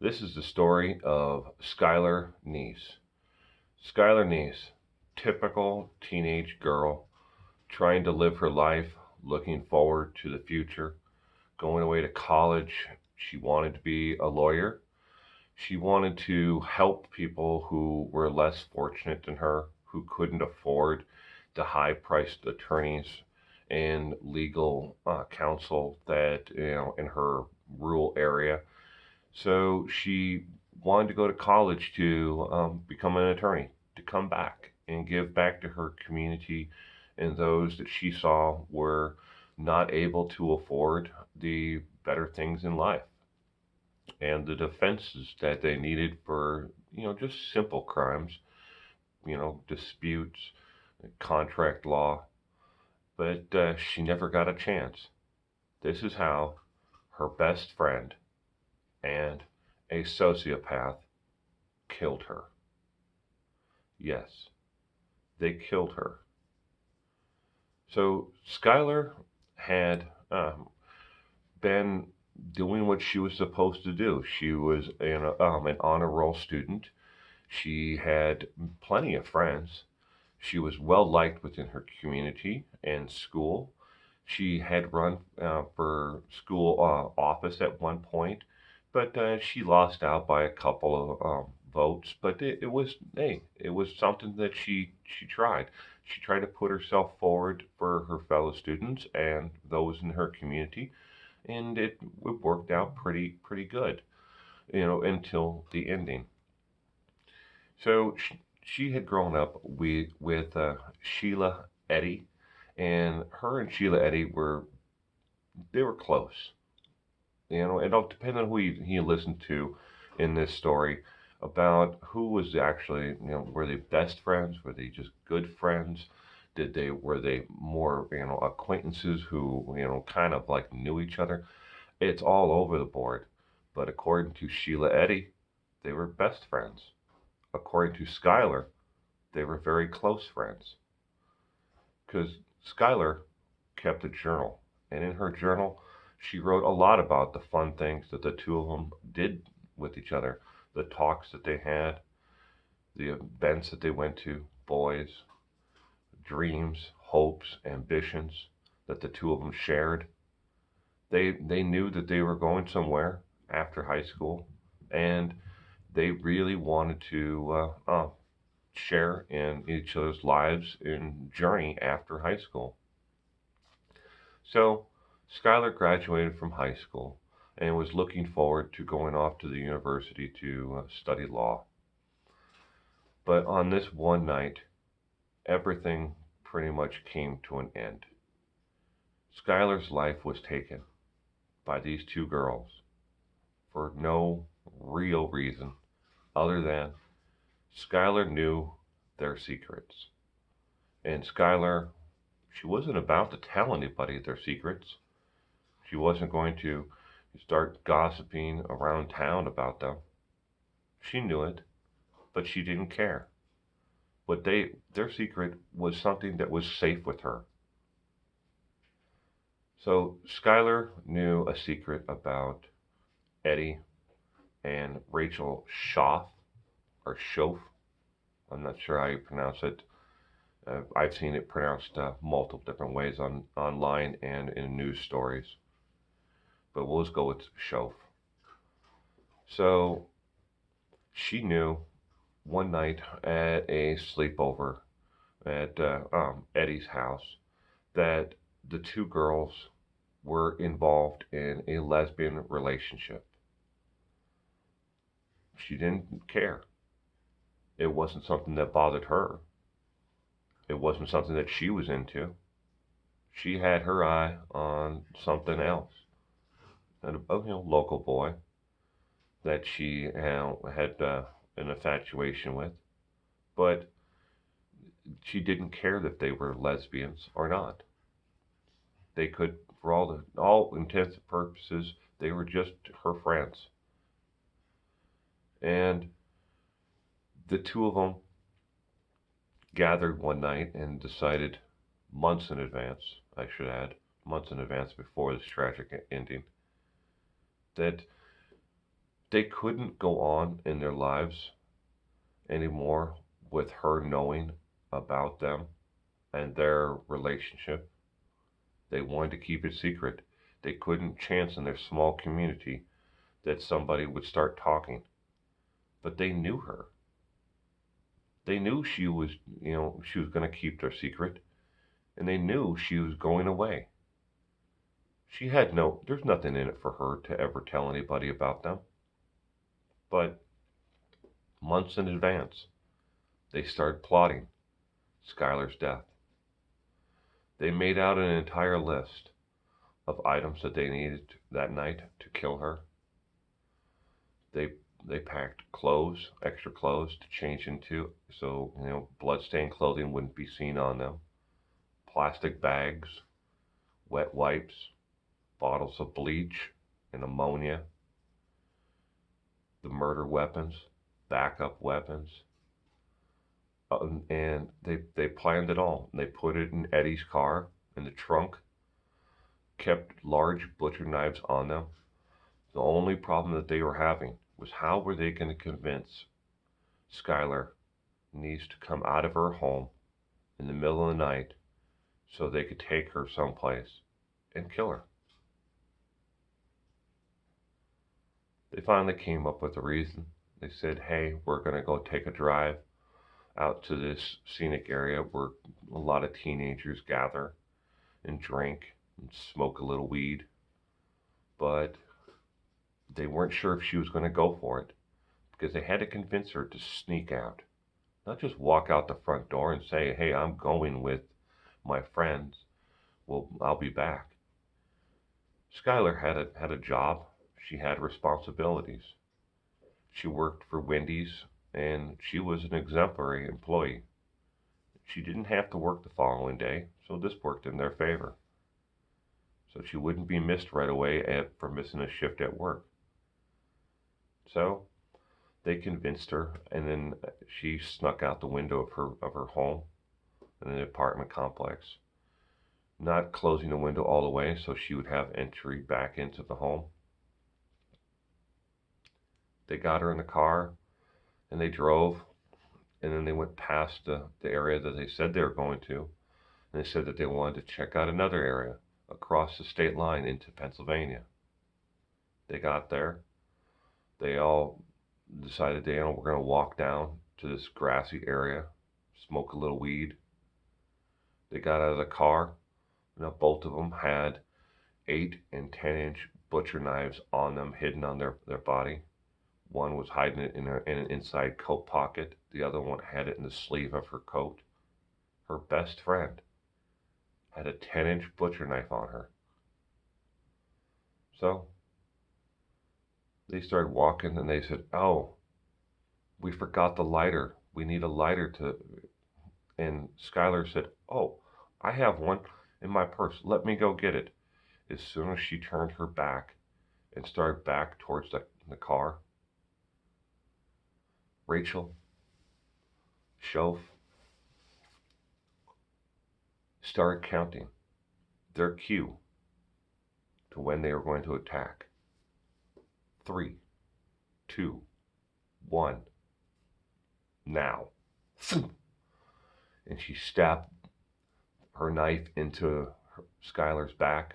This is the story of Skylar Neese. Skylar Neese, typical teenage girl, trying to live her life, looking forward to the future, going away to college. She wanted to be a lawyer. She wanted to help people who were less fortunate than her, who couldn't afford the high priced attorneys and legal counsel that, in her rural area. So she wanted to go to college to become an attorney, to come back and give back to her community and those that she saw were not able to afford the better things in life and the defenses that they needed for, just simple crimes, disputes, contract law. But she never got a chance. This is how her best friend and a sociopath killed her. Yes, they killed her. So Skylar had been doing what she was supposed to do. She was an honor roll student. She had plenty of friends. She was well liked within her community and school. She had run for school office at one point, but she lost out by a couple of votes. But it was something that she tried. She tried to put herself forward for her fellow students and those in her community, and it worked out pretty good, until the ending. So she had grown up with Sheila Eddy, and her and Sheila Eddy were close. It all depends on who you listen to in this story about who was actually, were they best friends? Were they just good friends? Were they more, acquaintances who, kind of like knew each other? It's all over the board. But according to Sheila Eddy, they were best friends. According to Skylar, they were very close friends. Because Skylar kept a journal, and in her journal, she wrote a lot about the fun things that the two of them did with each other, the talks that they had, the events that they went to, boys, dreams, hopes, ambitions that the two of them shared. They knew that they were going somewhere after high school, and they really wanted to share in each other's lives and journey after high school. So Skylar graduated from high school and was looking forward to going off to the university to study law. But on this one night, everything pretty much came to an end. Skylar's life was taken by these two girls for no real reason other than Skylar knew their secrets. And Skylar, she wasn't about to tell anybody their secrets. She wasn't going to start gossiping around town about them. She knew it, but she didn't care. But their secret was something that was safe with her. So Skylar knew a secret about Eddie and Rachel Schaff, or Schoaf. I'm not sure how you pronounce it. I've seen it pronounced multiple different ways online and in news stories. But we'll just go with Schoaf. So she knew one night at a sleepover at Eddie's house that the two girls were involved in a lesbian relationship. She didn't care. It wasn't something that bothered her. It wasn't something that she was into. She had her eye on something else, a local boy that she had an infatuation with, but she didn't care that they were lesbians or not. They could, for all intents and purposes, they were just her friends. And the two of them gathered one night and decided months in advance, I should add, months in advance before this tragic ending, that they couldn't go on in their lives anymore with her knowing about them and their relationship. They wanted to keep it secret. They couldn't chance in their small community that somebody would start talking. But they knew her. They knew she was going to keep their secret, and they knew she was going away. There's nothing in it for her to ever tell anybody about them. But months in advance, they started plotting Skylar's death. They made out an entire list of items that they needed that night to kill her. They they packed clothes, extra clothes to change into, so bloodstained clothing wouldn't be seen on them. Plastic bags, wet wipes, bottles of bleach and ammonia, the murder weapons, backup weapons, and they planned it all. They put it in Eddie's car in the trunk, kept large butcher knives on them. The only problem that they were having was how were they going to convince Skylar Neese to come out of her home in the middle of the night so they could take her someplace and kill her. They finally came up with a reason. They said, hey, we're going to go take a drive out to this scenic area where a lot of teenagers gather and drink and smoke a little weed. But they weren't sure if she was going to go for it because they had to convince her to sneak out. Not just walk out the front door and say, hey, I'm going with my friends. Well, I'll be back. Skylar had a job. She had responsibilities. She worked for Wendy's, and she was an exemplary employee. She didn't have to work the following day, so this worked in their favor. So she wouldn't be missed right away for missing a shift at work. So they convinced her, and then she snuck out the window of her home in an apartment complex, not closing the window all the way so she would have entry back into the home. They got her in the car, and they drove, and then they went past the area that they said they were going to, and they said that they wanted to check out another area across the state line into Pennsylvania. They got there. They all decided we're going to walk down to this grassy area, smoke a little weed. They got out of the car. Both of them had 8 and 10-inch butcher knives on them, hidden on their body. One was hiding it in an inside coat pocket. The other one had it in the sleeve of her coat. Her best friend had a 10-inch butcher knife on her. So they started walking, and they said, oh, we forgot the lighter. We need a lighter to... And Skylar said, oh, I have one in my purse. Let me go get it. As soon as she turned her back and started back towards the car, Rachel, Shof, started counting their cue to when they were going to attack. 3, 2, 1, now. And she stabbed her knife into Skylar's back.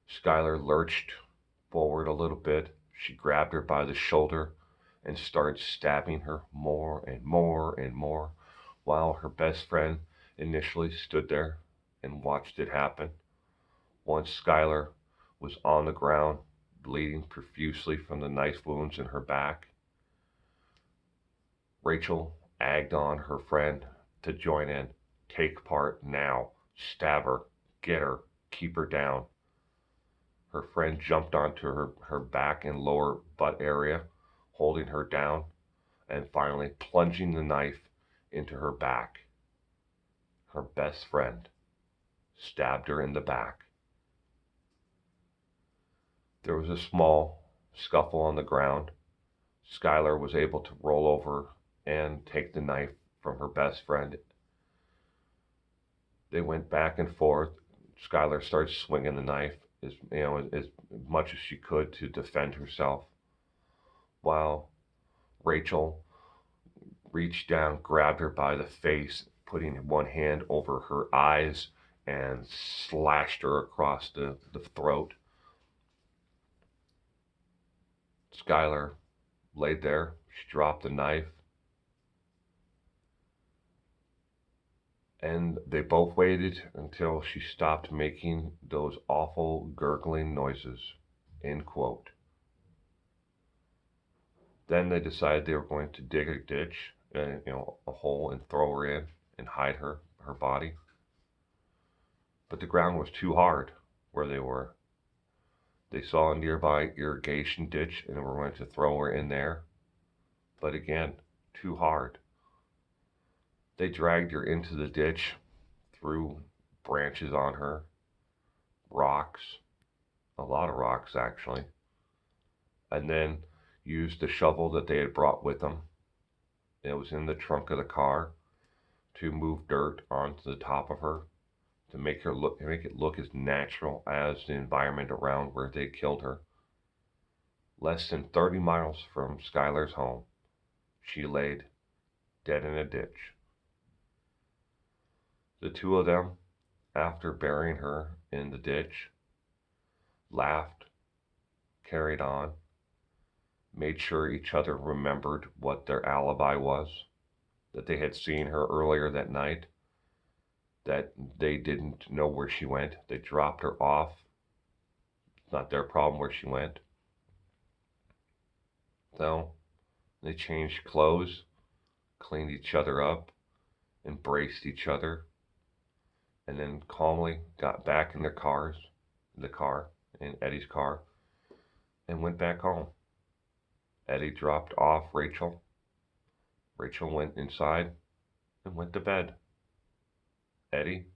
Skylar lurched forward a little bit. She grabbed her by the shoulder and started stabbing her more and more and more, while her best friend initially stood there and watched it happen. Once Skylar was on the ground, bleeding profusely from the knife wounds in her back, Rachel egged on her friend to join in. Take part now. Stab her. Get her. Keep her down. Her friend jumped onto her back and lower butt area, holding her down, and finally plunging the knife into her back. Her best friend stabbed her in the back. There was a small scuffle on the ground. Skylar was able to roll over and take the knife from her best friend. They went back and forth. Skylar started swinging the knife as much as she could to defend herself. while Rachel reached down, grabbed her by the face, putting one hand over her eyes and slashed her across the throat. Skylar laid there. She dropped the knife. And they both waited until she stopped making those awful gurgling noises. End quote. Then they decided they were going to dig a ditch, a hole, and throw her in and hide her body. But the ground was too hard where they were. They saw a nearby irrigation ditch and were going to throw her in there. But again, too hard. They dragged her into the ditch, threw branches on her, rocks, a lot of rocks actually, and then used the shovel that they had brought with them. It was in the trunk of the car, to move dirt onto the top of her to make it look as natural as the environment around where they killed her. Less than 30 miles from Skylar's home, she laid dead in a ditch. The two of them, after burying her in the ditch, laughed, carried on, made sure each other remembered what their alibi was, that they had seen her earlier that night, that they didn't know where she went. They dropped her off. It's not their problem where she went. So they changed clothes, cleaned each other up, embraced each other, and then calmly got back in the car, in Eddie's car, and went back home. Eddie dropped off Rachel. Rachel went inside and went to bed. Eddie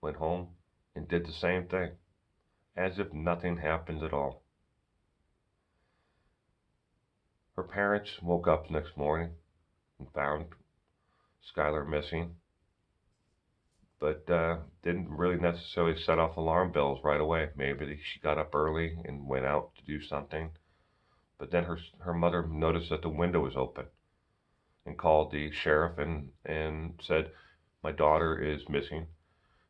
went home and did the same thing, as if nothing happened at all. Her parents woke up the next morning and found Skylar missing, but didn't really necessarily set off alarm bells right away. Maybe she got up early and went out to do something, but then her mother noticed that the window was open and called the sheriff and said, "My daughter is missing."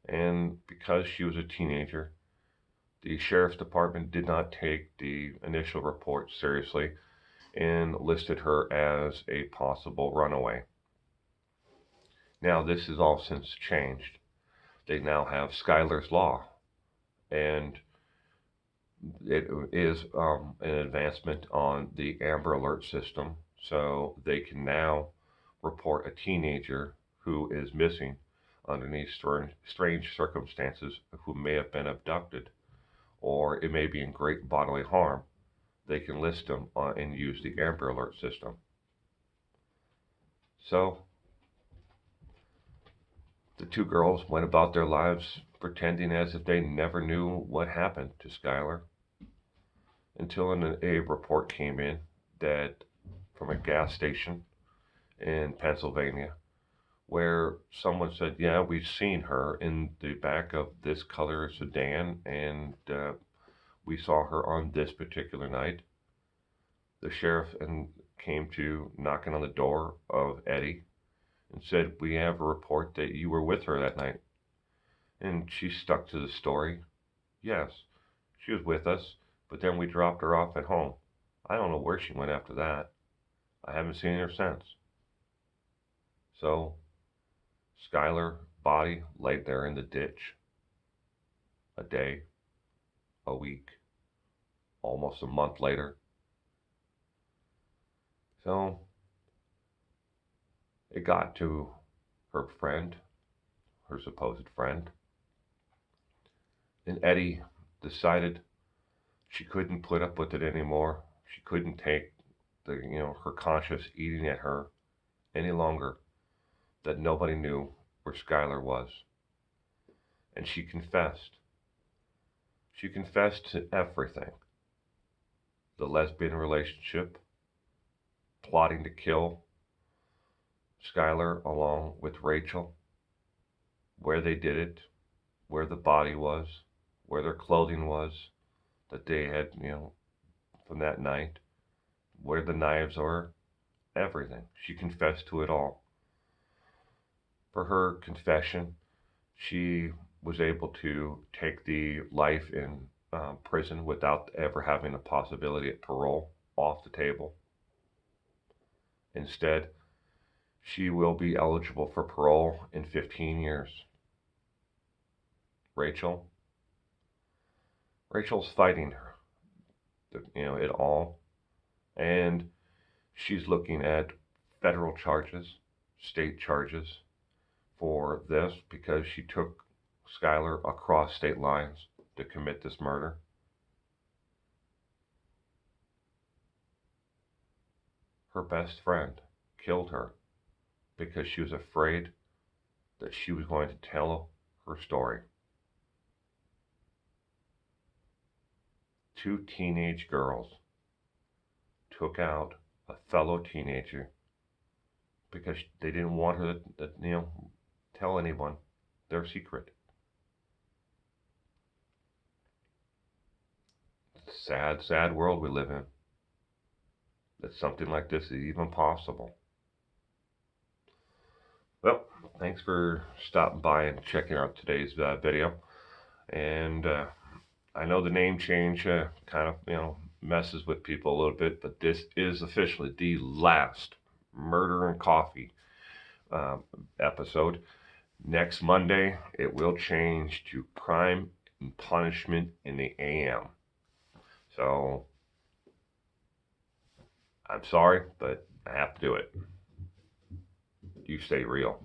And because she was a teenager, the sheriff's department did not take the initial report seriously and listed her as a possible runaway. Now, this has all since changed. They now have Skylar's Law, and it is an advancement on the Amber Alert system, so they can now report a teenager who is missing underneath strange circumstances, who may have been abducted, or it may be in great bodily harm. They can list them and use the Amber Alert system. So the two girls went about their lives pretending as if they never knew what happened to Skylar, until a report came in that from a gas station in Pennsylvania, where someone said, "Yeah, we've seen her in the back of this color sedan, and we saw her on this particular night." The sheriff came to knocking on the door of Eddie and said, "We have a report that you were with her that night." And she stuck to the story. "Yes, she was with us, but then we dropped her off at home. I don't know where she went after that. I haven't seen her since." So Skylar's body laid there in the ditch. A day, a week, almost a month later. So it got to her friend, her supposed friend, and Eddie decided she couldn't put up with it anymore. She couldn't take her conscience eating at her any longer, that nobody knew where Skylar was. And she confessed. She confessed to everything. The lesbian relationship, plotting to kill Skylar along with Rachel, where they did it, where the body was, where their clothing was that they had, from that night. where the knives are, everything. She confessed to it all. For her confession, she was able to take the life in prison without ever having a possibility of parole off the table. Instead, she will be eligible for parole in 15 years. Rachel, Rachel's fighting her, it all, and she's looking at federal charges, state charges for this because she took Skylar across state lines to commit this murder. Her best friend killed her because she was afraid that she was going to tell her story. Two teenage girls took out a fellow teenager because they didn't want her to tell anyone their secret. Sad, sad world we live in, that something like this is even possible. Well, thanks for stopping by and checking out today's video. And I know the name change kind of, messes with people a little bit, but this is officially the last Murder and Coffee episode. Next Monday, it will change to Crime and Punishment in the AM. So, I'm sorry, but I have to do it. You stay real.